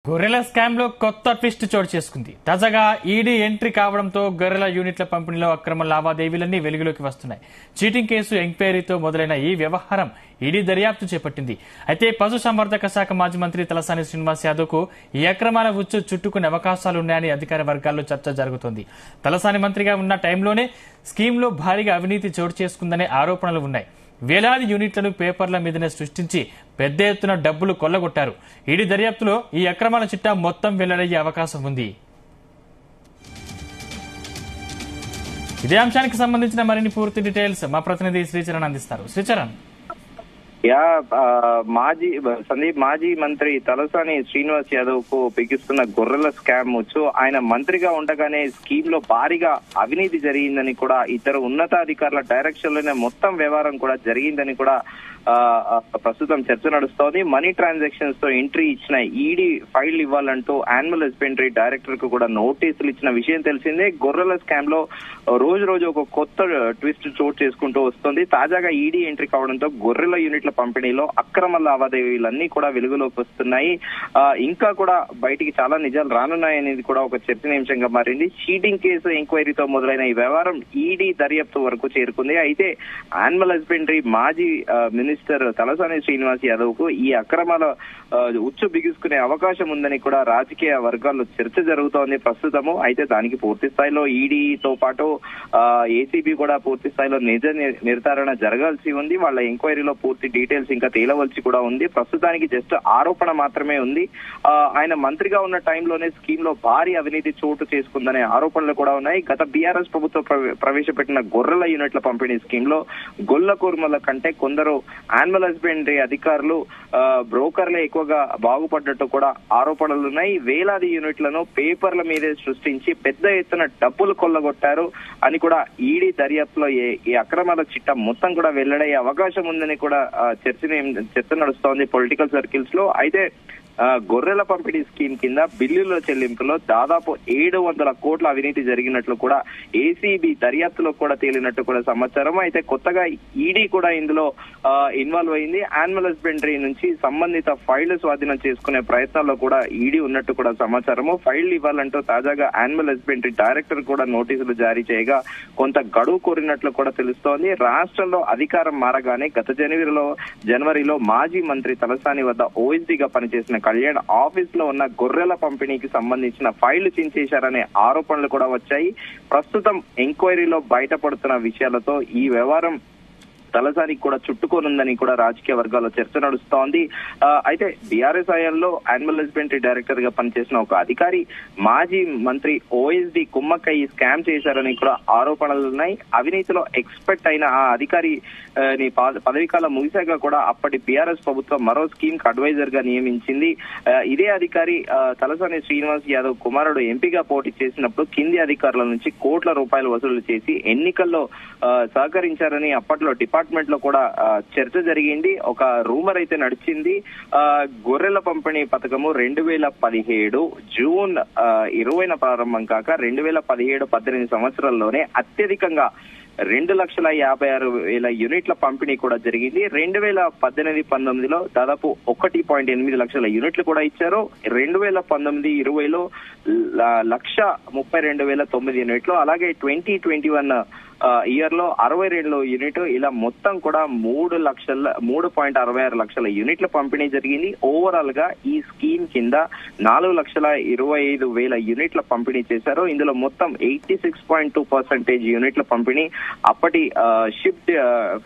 గొర్రెల స్కామ్ లో కొత్త ట్విస్ట్ చోటు చేసుకుంది. తాజాగా ఈడీ ఎంట్రీ కావడంతో గొర్రెల యూనిట్ల పంపిణీలో అక్రమ లావాదేవీలన్నీ వెలుగులోకి వస్తున్నాయి. చీటింగ్ కేసు ఎంక్వైరీతో మొదలైన ఈ వ్యవహారం ఈడీ దర్యాప్తు చేపట్టింది. అయితే పశుసంవర్ధక శాఖ మాజీ మంత్రి తలసాని శ్రీనివాస్ యాదవ్ కు ఈ అక్రమాల ఉచ్చు చుట్టుకునే అవకాశాలున్నాయని అధికార వర్గాల్లో చర్చ జరుగుతోంది. తలసాని మంత్రిగా ఉన్న టైంలోనే స్కీమ్లో భారీగా అవినీతి చోటు చేసుకుందనే ఆరోపణలు ఉన్నాయి. వేలాది యూనిట్లను పేపర్ల మీదనే సృష్టించి పెద్ద ఎత్తున డబ్బులు కొల్లగొట్టారు. ఈడీ దర్యాప్తులో ఈ అక్రమాల చిట్టా మొత్తం వెల్లడయ్యే అవకాశం ఉంది. ఇదే అంశానికి సంబంధించిన మరిన్ని పూర్తి డీటెయిల్స్ మా ప్రతినిధి శ్రీచరణ్ అందిస్తారు. శ్రీచరణ్, మాజీ మంత్రి తలసాని శ్రీనివాస్ యాదవ్ కు బిగిస్తున్న గొర్రెల స్కామ్ వచ్చు. ఆయన మంత్రిగా ఉండగానే స్కీమ్ లో భారీగా అవినీతి జరిగిందని కూడా, ఇద్దరు ఉన్నతాధికారుల డైరెక్షన్ లోనే మొత్తం వ్యవహారం కూడా జరిగిందని కూడా ప్రస్తుతం చర్చ నడుస్తోంది. మనీ ట్రాన్సాక్షన్స్ తో ఎంట్రీ ఇచ్చిన ఈడీ ఫైల్ ఇవ్వాలంటూ యానిమల్ హస్బెండరీ డైరెక్టర్ కు కూడా నోటీసులు ఇచ్చిన విషయం తెలిసిందే. గొర్రెల స్కామ్ లో రోజు రోజు ఒక కొత్త ట్విస్ట్ చోటు చేసుకుంటూ వస్తుంది. తాజాగా ఈడీ ఎంట్రీ కావడంతో గొర్రెల యూనిట్ల పంపిణీలో అక్రమ లావాదేవీలన్నీ కూడా వెలుగులోకి వస్తున్నాయి. ఇంకా కూడా బయటికి చాలా నిజాలు రానున్నాయనేది కూడా ఒక చర్చనీయాంశంగా మారింది. చీటింగ్ కేసు ఎంక్వైరీతో మొదలైన ఈ వ్యవహారం ఈడీ దర్యాప్తు వరకు చేరుకుంది. అయితే యానిమల్ హస్బెండరీ మాజీ మినిస్టర్ తలసాని శ్రీనివాస్ యాదవ్ కు ఈ అక్రమాల ఉచ్చు బిగుసుకునే అవకాశం ఉందని కూడా రాజకీయ వర్గాల్లో చర్చ జరుగుతోంది ప్రస్తుతము. అయితే దానికి పూర్తి స్థాయిలో ఈడీతో పాటు ఏసీబీ కూడా పూర్తి స్థాయిలో నిజ నిర్ధారణ జరగాల్సి ఉంది. వాళ్ళ ఎంక్వైరీలో పూర్తి డీటెయిల్స్ ఇంకా తేలవలసి కూడా ఉంది. ప్రస్తుతానికి జస్ట్ ఆరోపణ మాత్రమే ఉంది. ఆయన మంత్రిగా ఉన్న టైంలోనే స్కీమ్ లో భారీ అవినీతి చోటు చేసుకుందనే ఆరోపణలు కూడా ఉన్నాయి. గత బీఆర్ఎస్ ప్రభుత్వం ప్రవేశపెట్టిన గొర్రెల యూనిట్ల పంపిణీ స్కీమ్ లో గొల్ల కూర్మల కంటే కొందరు యానిమల్ హస్బెండరీ అధికారులు బ్రోకర్లే ఎక్కువగా బాగుపడ్డట్టు కూడా ఆరోపణలున్నాయి. వేలాది యూనిట్లను పేపర్ల మీదే సృష్టించి పెద్ద ఎత్తున డబ్బులు కొల్లగొట్టారు అని కూడా ఈడీ దర్యాప్తులో ఈ అక్రమాల చిట్టా మొత్తం కూడా వెల్లడయ్యే అవకాశం ఉందని కూడా చర్చ నడుస్తోంది పొలిటికల్ సర్కిల్స్ లో. అయితే గొర్రెల పంపిణీ స్కీమ్ కింద బిల్లుల చెల్లింపులో దాదాపు 700 కోట్ల అవినీతి జరిగినట్లు కూడా ఏసీబీ దర్యాప్తులో కూడా తేలినట్టు కూడా సమాచారం. అయితే కొత్తగా ఈడీ కూడా ఇందులో ఇన్వాల్వ్ అయింది. యానిమల్ హస్బెండరీ నుంచి సంబంధిత ఫైళ్లు స్వాధీనం చేసుకునే ప్రయత్నాల్లో కూడా ఈడీ ఉన్నట్టు కూడా సమాచారము. ఫైళ్లు ఇవ్వాలంటూ తాజాగా యానిమల్ హస్బెండరీ డైరెక్టర్ కూడా నోటీసులు జారీ చేయగా కొంత గడువు కోరినట్లు కూడా తెలుస్తోంది. రాష్ట్రంలో అధికారం మారగానే గత జనవరిలో మాజీ మంత్రి తలసాని వద్ద ఓఎస్డీగా పనిచేసిన కళ్యాణ్ ఆఫీస్ లో ఉన్న గొర్రెల పంపిణీకి సంబంధించిన ఫైళ్లు చించేశారనే ఆరోపణలు కూడా వచ్చాయి. ప్రస్తుతం ఎంక్వైరీలో బయటపడుతున్న విషయాలతో ఈ వ్యవహారం తలసానికి కూడా చుట్టుకోనుందని కూడా రాజకీయ వర్గాల్లో చర్చ నడుస్తోంది. అయితే బీఆర్ఎస్ హయాంలో యానిమల్ హస్బెండరీ డైరెక్టర్ గా పనిచేసిన ఒక అధికారి మాజీ మంత్రి ఓఎస్డీ కుమ్మక్కయ్య స్కామ్ చేశారని కూడా ఆరోపణలు ఉన్నాయి. అవినీతిలో ఎక్స్పర్ట్ అయిన ఆ అధికారి పదవీకాలం ముగిశాక కూడా అప్పటి బీఆర్ఎస్ ప్రభుత్వం మరో స్కీమ్ కు అడ్వైజర్ గా నియమించింది. ఇదే అధికారి తలసాని శ్రీనివాస్ యాదవ్ కుమారుడు ఎంపీగా పోటీ చేసినప్పుడు కింది అధికారుల నుంచి కోట్ల రూపాయలు వసూలు చేసి ఎన్నికల్లో సహకరించారని అప్పట్లో డిపార్ట్మెంట్ లో కూడా చర్చ జరిగింది. ఒక రూమర్ అయితే నడిచింది. గొర్రెల పంపిణీ పథకము 2017 జూన్ 20న ప్రారంభం కాక 2017-18 సంవత్సరాల్లోనే అత్యధికంగా 2,56,000 యూనిట్ల పంపిణీ కూడా జరిగింది. 2018-19లో దాదాపు 1.8 లక్షల యూనిట్లు కూడా ఇచ్చారు. 2019-20లో 1,32,900 యూనిట్లు, అలాగే 2021 ఇయర్ లో 62 యూనిట్, ఇలా మొత్తం కూడా 3.66 లక్షల యూనిట్ల పంపిణీ జరిగింది. ఓవరాల్ గా ఈ స్కీమ్ కింద 4,25,000 యూనిట్ల పంపిణీ చేశారు. ఇందులో మొత్తం 86.2% యూనిట్ల పంపిణీ అప్పటి sheep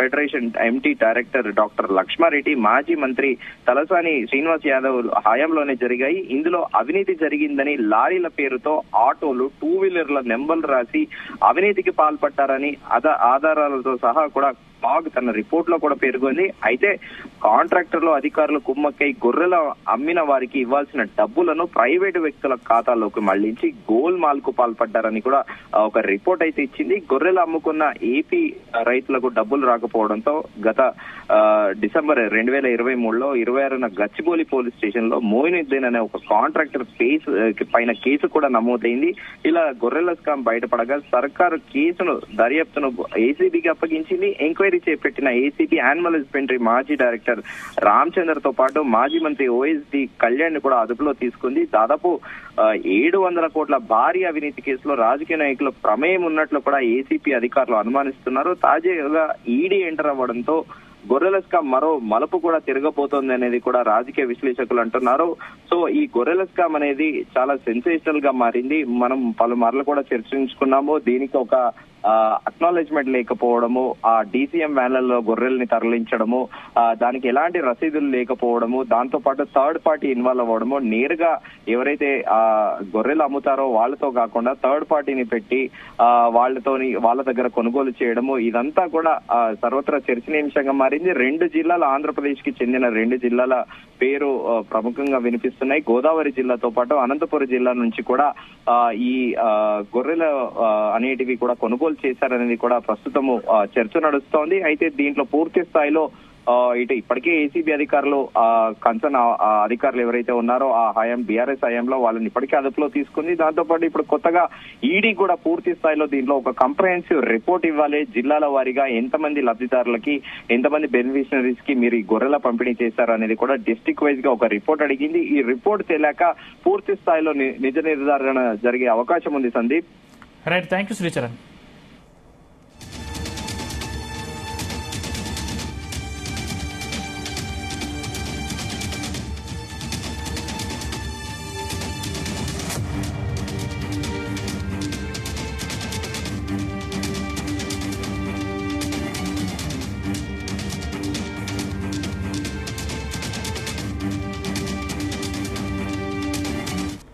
federation MD director doctor Laxma Reddy, మాజీ మంత్రి తలసాని శ్రీనివాస్ యాదవ్ హయాంలోనే జరిగాయి. ఇందులో అవినీతి జరిగిందని లారీల పేరుతో ఆటోలు, 2 వీలర్ల నెంబర్లు రాసి అవినీతికి పాల్పడ్డారని ఆధారాలతో సహా కూడా బాగ్ తన రిపోర్ట్ లో కూడా పేర్కొంది. అయితే కాంట్రాక్టర్లు అధికారులు కుమ్మక్కై గొర్రెల అమ్మిన వారికి ఇవ్వాల్సిన డబ్బులను ప్రైవేటు వ్యక్తుల ఖాతాలోకి మళ్లించి గోల్ మాల్ కు పాల్పడ్డారని కూడా ఒక రిపోర్ట్ అయితే ఇచ్చింది. గొర్రెలు అమ్ముకున్న ఏపీ రైతులకు డబ్బులు రాకపోవడంతో గత డిసెంబర్ 2023లో 26న గచ్చిబౌలి పోలీస్ స్టేషన్ లో మోయినుద్దీన్ అనే ఒక కాంట్రాక్టర్ పైన కేసు కూడా నమోదైంది. ఇలా గొర్రెల స్కామ్ బయటపడగా సర్కారు కేసును దర్యాప్తును ఏసీబీకి అప్పగించింది. ఎంక్వైరీ ఎంక్వైరీ చేపట్టిన ఏసీబీ యానిమల్ హస్బెండరీ మాజీ డైరెక్టర్ రామచందర్ తో పాటు మాజీ మంత్రి ఓఎస్డి కళ్యాణ్ కూడా అదుపులో తీసుకుంది. దాదాపు 700 కోట్ల భారీ అవినీతి కేసులో రాజకీయ నాయకుల ప్రమేయం ఉన్నట్లు కూడా ఏసీపీ అధికారులు అనుమానిస్తున్నారు. తాజాగా ఈడీ ఎంటర్ అవ్వడంతో గొర్రెల స్కామ్ మరో మలుపు కూడా తిరగబోతోంది అనేది కూడా రాజకీయ విశ్లేషకులు అంటున్నారు. సో ఈ గొర్రెల స్కామ్ అనేది చాలా సెన్సేషనల్ గా మారింది. మనం పలుమార్లు కూడా చర్చించుకున్నాము. దీనికి ఒక అక్నాలెడ్జ్మెంట్ లేకపోవడము, ఆ డీసీఎం వ్యాన్లలో గొర్రెల్ని తరలించడము, దానికి ఎలాంటి రసీదులు లేకపోవడము, దాంతో పాటు థర్డ్ పార్టీ ఇన్వాల్వ్ అవ్వడము, నేరుగా ఎవరైతే గొర్రెలు అమ్ముతారో వాళ్ళతో కాకుండా థర్డ్ పార్టీని పెట్టి వాళ్ళ దగ్గర కొనుగోలు చేయడము, ఇదంతా కూడా సర్వత్రా చర్చనీయాంశంగా మారింది. 2 జిల్లాలు, ఆంధ్రప్రదేశ్ కి చెందిన 2 జిల్లాల పేరు ప్రముఖంగా వినిపిస్తున్నాయి. గోదావరి జిల్లాతో పాటు అనంతపురం జిల్లా నుంచి కూడా ఈ గొర్రెల అనేటివి కూడా కొనుగోలు చేశారనేది కూడా ప్రస్తుతము చర్చ నడుస్తోంది. అయితే దీంట్లో పూర్తి స్థాయిలో ఇప్పటికే ఏసీబీ అధికారులు కన్సర్న్ అధికారులు ఎవరైతే ఉన్నారో ఆ బీఆర్ఎస్ హయాంలో వాళ్ళని ఇప్పటికే అదుపులో తీసుకుంది. దాంతో పాటు ఇప్పుడు కొత్తగా ఈడీ కూడా పూర్తి స్థాయిలో దీంట్లో ఒక కంప్రహెన్సివ్ రిపోర్ట్ ఇవ్వాలి. జిల్లాల వారీగా ఎంతమంది లబ్ధిదారులకి, ఎంతమంది బెనిఫిషనరీస్ కి మీరు ఈ గొర్రెల పంపిణీ చేశారు అనేది కూడా డిస్ట్రిక్ట్ వైజ్ గా ఒక రిపోర్ట్ అడిగింది. ఈ రిపోర్ట్ తెలియక పూర్తి స్థాయిలో నిజ నిర్ధారణ జరిగే అవకాశం ఉంది. Sandeep, right, thank you Sricharan.